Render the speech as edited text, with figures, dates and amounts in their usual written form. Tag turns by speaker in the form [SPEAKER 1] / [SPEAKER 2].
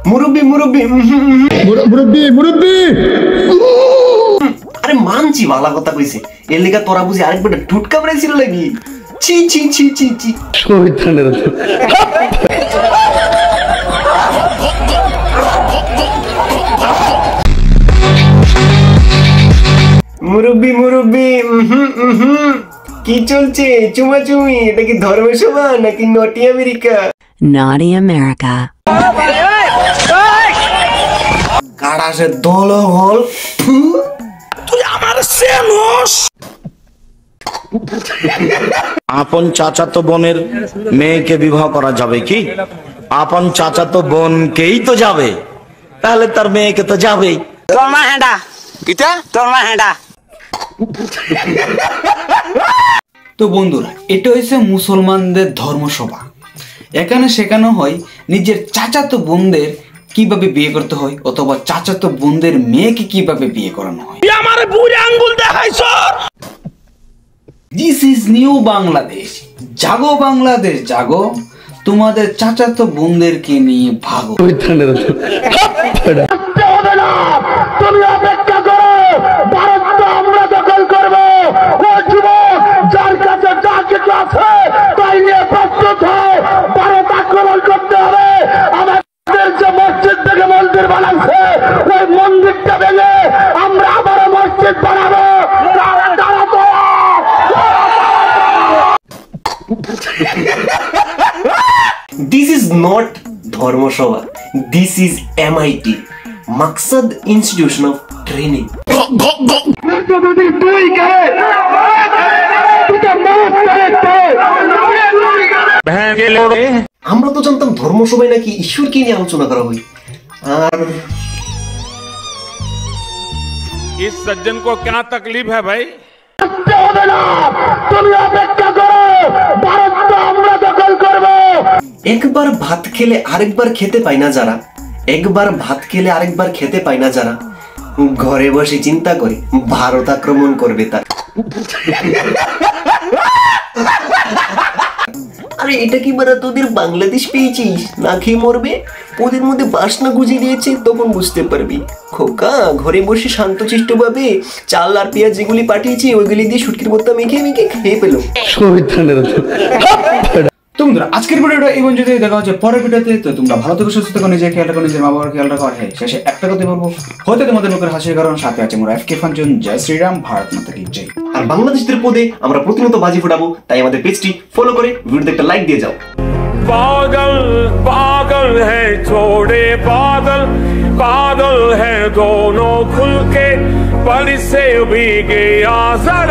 [SPEAKER 1] মুরব্বি মুরব্বি মুরব্বি মুরব্বি আরে মানছি ভালো কথা কইছে এর লিগা তোরা বুঝি আরেকবার ঠুট কামড়াইছিল লাগি ছি ছি ছি ছি ছি মুরব্বি মুরব্বি কি চলছে চুমাচুমি এটা কি ধর্মসভা নাকি নটি আমেরিকা?
[SPEAKER 2] Naughty America.
[SPEAKER 1] কাড়াসে দল হল তুই আমার সেনস
[SPEAKER 3] আপন চাচাতো বোনের মেয়েকে বিবাহ করা যাবে কি? আপন চাচাতো বোনকেই তো যাবে, তাহলে তার মেয়েকে তো যাবেই।
[SPEAKER 4] তোর মা হেডা কিটা তোর মা হেডা।
[SPEAKER 5] তো বন্ধুরা, এটা হচ্ছে মুসলমানদের ধর্মসভা। এখানে শেখানো হয় নিজের চাচাতো বোনদের কিভাবে বিয়ে করতে হয়, অথবা চাচাতো বোনদের মেয়েকে কিভাবে বিয়ে করানো হয়।
[SPEAKER 3] আমার বুড়ি আঙ্গুল দেখাইছ।
[SPEAKER 5] This is new Bangladesh. জাগো বাংলাদেশ জাগো, তোমাদের চাচাতো বোনদেরকে নিয়ে ভাগো।
[SPEAKER 3] তুমি অপেক্ষা করো, ভারত তো আমরা দখল করবো। ও যুবক, যার কাছে যা কিছু আছে তাই নিয়ে প্রস্তুত হয়। ভারত আক্রমণ করতে হবে। আমাদের যে মসজিদ থেকে মন্দির বানাচ্ছে, ওই মন্দিরটা ভেঙে আমরা আবারও মসজিদ বানাবো।
[SPEAKER 1] This is not ধর্মসভা, this is MIT, Maqsad Institution of Training. আমরা তো জানতাম ধর্মসভায় নাকি ঈশ্বরকে নিয়ে আলোচনা করা হয়। আর
[SPEAKER 6] इस सज्जन को क्या तकलीफ है भाई?
[SPEAKER 3] তুমি অপেক্ষা করো, ভারত তো আমরা দখল করবো।
[SPEAKER 1] একবার ভাত খেলে আরেকবার খেতে পায় না যারা, একবার ভাত খেলে আরেকবার খেতে পায় না যারা, ঘরে বসে চিন্তা করে ভারত আক্রমণ করবে তার। আরে এটা কি বারা তোদের বাংলাদেশ পেয়েছিস? না খেয়ে মরবে, ওদের মধ্যে বাসনা গুঁজে দিয়েছে, তখন বুঝতে পারবি। খোকা ঘরে বসে শান্তশিষ্ট ভাবে চাল আর পেঁয়াজ যেগুলি পাঠিয়েছে ওইগুলি দিয়ে শুটকির মতো মেখে মেখে খেয়ে পেলো।
[SPEAKER 5] তো বন্ধুরা, আজকের ভিডিওটা এই পর্যন্ত। দেখা হচ্ছে পরের ভিডিওতে। তো তোমরা ভালো থেকো, সুস্থ থেকো, নিজের খেয়াল রাখো, নিজের মা বাবার খেয়াল রাখো। আর হ্যাঁ, শেষে একটা কথা বলবো, হয়তো তোমাদের মুখের হাসির কারণ সাথে আছে মোরা FK ফানজন। জয় শ্রীরাম, ভারত মাতা কি জয়।
[SPEAKER 1] আর বাংলাদেশের পদে আমরা প্রতিনিয়ত বাজি ফোটাবো, তাই আমাদের পেজটি ফলো করে ভিডিওতে একটা লাইক দিয়ে যাও।
[SPEAKER 6] पागल पागल है छोड़े बादल, बादल है दोनों खुल के, पल से भीगे आसर